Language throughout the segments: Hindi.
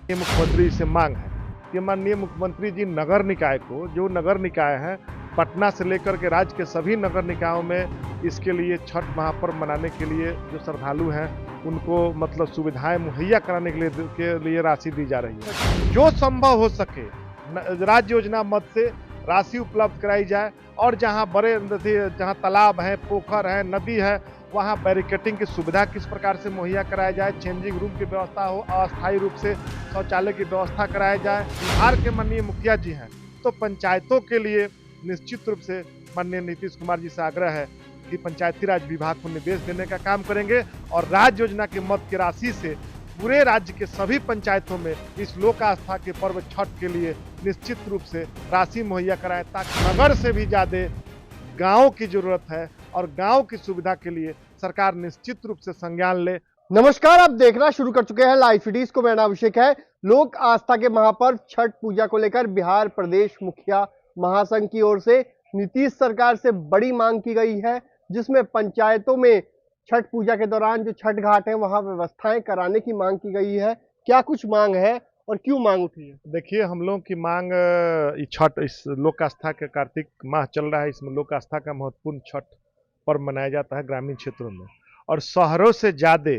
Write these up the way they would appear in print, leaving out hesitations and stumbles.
ये मुख्यमंत्री से मांग है कि माननीय मुख्यमंत्री जी नगर निकाय को, जो नगर निकाय है पटना से लेकर के राज्य के सभी नगर निकायों में इसके लिए छठ महापर्व मनाने के लिए जो श्रद्धालु हैं उनको मतलब सुविधाएं मुहैया कराने के लिए राशि दी जा रही है। जो संभव हो सके राज्य योजना मद से राशि उपलब्ध कराई जाए और जहां बड़े जहां तालाब है, पोखर है, नदी है, वहाँ बैरिकेटिंग की सुविधा किस प्रकार से मुहैया कराया जाए, चेंजिंग रूम की व्यवस्था हो, अस्थायी रूप से शौचालय की व्यवस्था कराया जाए। बिहार के माननीय मुखिया जी हैं, तो पंचायतों के लिए निश्चित रूप से माननीय नीतीश कुमार जी से आग्रह है कि पंचायती राज विभाग को निर्देश देने का काम करेंगे और राज्य योजना के मद की राशि से पूरे राज्य के सभी पंचायतों में इस लोक आस्था के पर्व छठ के लिए निश्चित रूप से राशि मुहैया कराएं, ताकि नगर से भी ज्यादा गाँव की जरूरत है और गांव की सुविधा के लिए सरकार निश्चित रूप से संज्ञान ले। नमस्कार, आप देखना शुरू कर चुके हैं लाइव सिटीज को। मेरा नाम अभिषेक है। लोक आस्था के महापर्व छठ पूजा को लेकर बिहार प्रदेश मुखिया महासंघ की ओर से नीतीश सरकार से बड़ी मांग की गई है, जिसमें पंचायतों में छठ पूजा के दौरान जो छठ घाट है वहां व्यवस्थाएं कराने की मांग की गई है। क्या कुछ मांग है और क्यों मांग उठी है? देखिए, हम लोगों की मांग छठ, इस लोक आस्था के कार्तिक माह चल रहा है, इसमें लोक आस्था का महत्वपूर्ण छठ पर्व मनाया जाता है ग्रामीण क्षेत्रों में, और शहरों से ज्यादा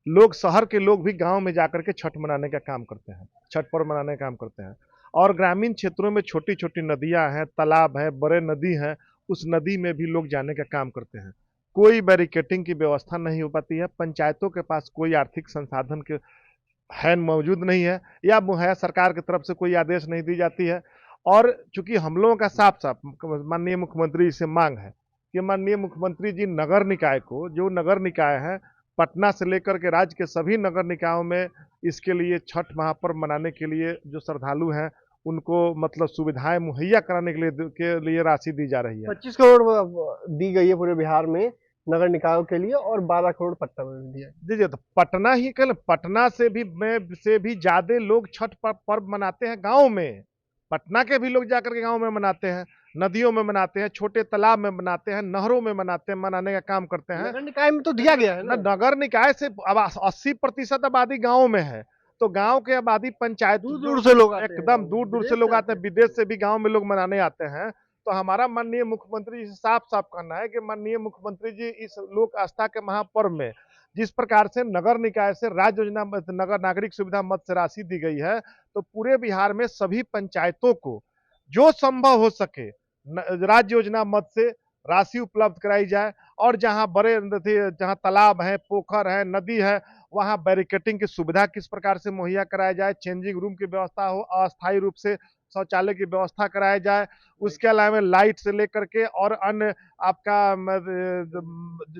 लोग, शहर के लोग भी गांव में जाकर के छठ मनाने का काम करते हैं, छठ पर्व मनाने का काम करते हैं। और ग्रामीण क्षेत्रों में छोटी छोटी नदियां हैं, तालाब हैं, बड़े नदी हैं, उस नदी में भी लोग जाने का काम करते हैं। कोई बैरिकेटिंग की व्यवस्था नहीं हो पाती है, पंचायतों के पास कोई आर्थिक संसाधन के है मौजूद नहीं है, या मुहैया सरकार की तरफ से कोई आदेश नहीं दी जाती है। और चूंकि हम लोगों का साफ साफ माननीय मुख्यमंत्री से मांग है कि माननीय मुख्यमंत्री जी नगर निकाय को, जो नगर निकाय है पटना से लेकर के राज्य के सभी नगर निकायों में इसके लिए छठ महापर्व मनाने के लिए जो श्रद्धालु हैं उनको मतलब सुविधाएं मुहैया कराने के लिए राशि दी जा रही है। 25 करोड़ दी गई है पूरे बिहार में नगर निकायों के लिए और 12 करोड़ पट्टा में दिया है। दीजिए, तो पटना ही कल, पटना से भी ज्यादा लोग छठ पर्व मनाते हैं गांव में। पटना के भी लोग जाकर के गांव में मनाते हैं, नदियों में मनाते हैं, छोटे तालाब में मनाते हैं, नहरों में मनाते हैं, मनाने का काम करते हैं। नगर निकाय में तो दिया गया है ना। नगर निकाय से अब 80% आबादी गांव में है, तो गांव के आबादी पंचायत दूर दूर से लोग आते हैं, एकदम दूर दूर से लोग आते हैं, विदेश से भी गांव में लोग मनाने आते हैं। तो हमारा माननीय मुख्यमंत्री जी से साफ साफ कहना है कि माननीय मुख्यमंत्री जी इस लोक आस्था के महापर्व में जिस प्रकार से नगर निकाय से राज्य योजना नगर नागरिक सुविधा मद से राशि दी गई है, तो पूरे बिहार में सभी पंचायतों को जो संभव हो सके राज्य योजना मद से राशि उपलब्ध कराई जाए और जहां जहां तालाब है, पोखर है, नदी है, वहां बैरिकेटिंग की सुविधा किस प्रकार से मुहैया कराया जाए, चेंजिंग रूम की व्यवस्था हो, अस्थायी रूप से शौचालय की व्यवस्था कराया जाए। उसके अलावा लाइट से लेकर के और अन्य आपका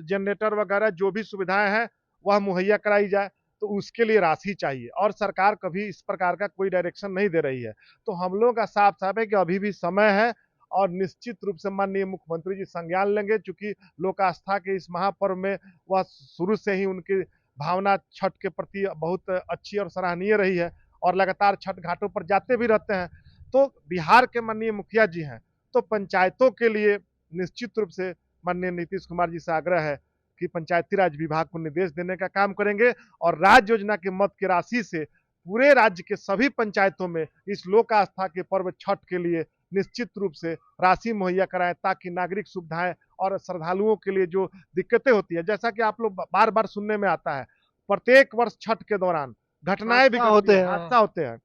जनरेटर वगैरह जो भी सुविधाएं हैं वह मुहैया कराई जाए, तो उसके लिए राशि चाहिए और सरकार कभी इस प्रकार का कोई डायरेक्शन नहीं दे रही है। तो हम लोगों का साफ साफ है कि अभी भी समय है और निश्चित रूप से माननीय मुख्यमंत्री जी संज्ञान लेंगे, चूंकि लोक आस्था के इस महापर्व में वह शुरू से ही उनकी भावना छठ के प्रति बहुत अच्छी और सराहनीय रही है और लगातार छठ घाटों पर जाते भी रहते हैं। तो बिहार के माननीय मुखिया जी हैं, तो पंचायतों के लिए निश्चित रूप से माननीय नीतीश कुमार जी से आग्रह है कि पंचायती राज विभाग को निर्देश देने का काम करेंगे और राज्य योजना के मद की राशि से पूरे राज्य के सभी पंचायतों में इस लोक आस्था के पर्व छठ के लिए निश्चित रूप से राशि मुहैया कराएं, ताकि नागरिक सुविधाएं और श्रद्धालुओं के लिए जो दिक्कतें होती है, जैसा कि आप लोग बार बार सुनने में आता है, प्रत्येक वर्ष छठ के दौरान घटनाएं भी होते हैं, हादसा होते हैं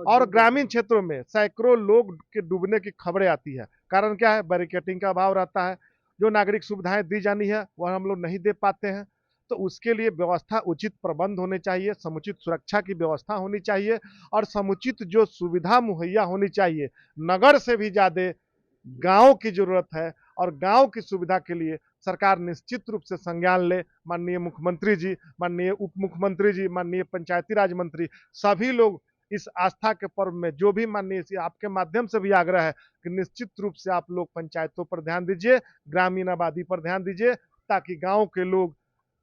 और ग्रामीण क्षेत्रों में सैकड़ों लोग के डूबने की खबरें आती है। कारण क्या है? बैरिकेटिंग का अभाव रहता है, जो नागरिक सुविधाएं दी जानी है वह हम लोग नहीं दे पाते हैं। तो उसके लिए व्यवस्था, उचित प्रबंध होने चाहिए, समुचित सुरक्षा की व्यवस्था होनी चाहिए और समुचित जो सुविधा मुहैया होनी चाहिए। नगर से भी ज्यादा गांव की जरूरत है और गांव की सुविधा के लिए सरकार निश्चित रूप से संज्ञान ले। माननीय मुख्यमंत्री जी, माननीय उप मुख्यमंत्री जी, माननीय पंचायती राज मंत्री, सभी लोग इस आस्था के पर्व में जो भी माननीय आपके माध्यम से भी आग्रह है कि निश्चित रूप से आप लोग पंचायतों पर ध्यान दीजिए, ग्रामीण आबादी पर ध्यान दीजिए, ताकि गांव के लोग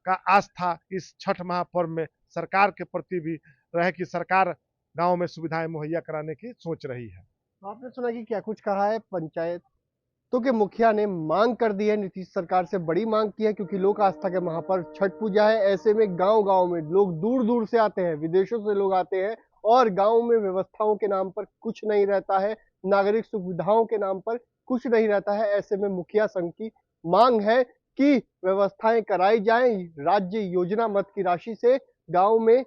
का आस्था इस छठ महापर्व में सरकार के प्रति भी रहे कि सरकार गांव में सुविधाएं मुहैया कराने की सोच रही है। आपने सुना कि क्या कुछ कहा है पंचायतों के मुखिया ने? मांग कर दी है, नीतीश सरकार से बड़ी मांग की है, क्योंकि लोक आस्था के महापर्व छठ पूजा है। ऐसे में गांव गांव में लोग दूर दूर से आते हैं, विदेशों से लोग आते हैं और गांव में व्यवस्थाओं के नाम पर कुछ नहीं रहता है, नागरिक सुविधाओं के नाम पर कुछ नहीं रहता है। ऐसे में मुखिया संघ की मांग है कि व्यवस्थाएं कराई जाएं, राज्य योजना मद की राशि से गांव में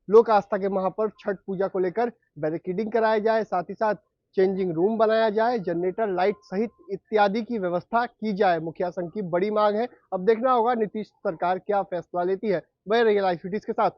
लोक आस्था के महापर्व छठ पूजा को लेकर बैरिकेडिंग कराया जाए, साथ ही साथ चेंजिंग रूम बनाया जाए, जनरेटर लाइट सहित इत्यादि की व्यवस्था की जाए। मुखिया संघ की बड़ी मांग है। अब देखना होगा नीतीश सरकार क्या फैसला लेती है। बने रहिए लाइव सिटीज के साथ।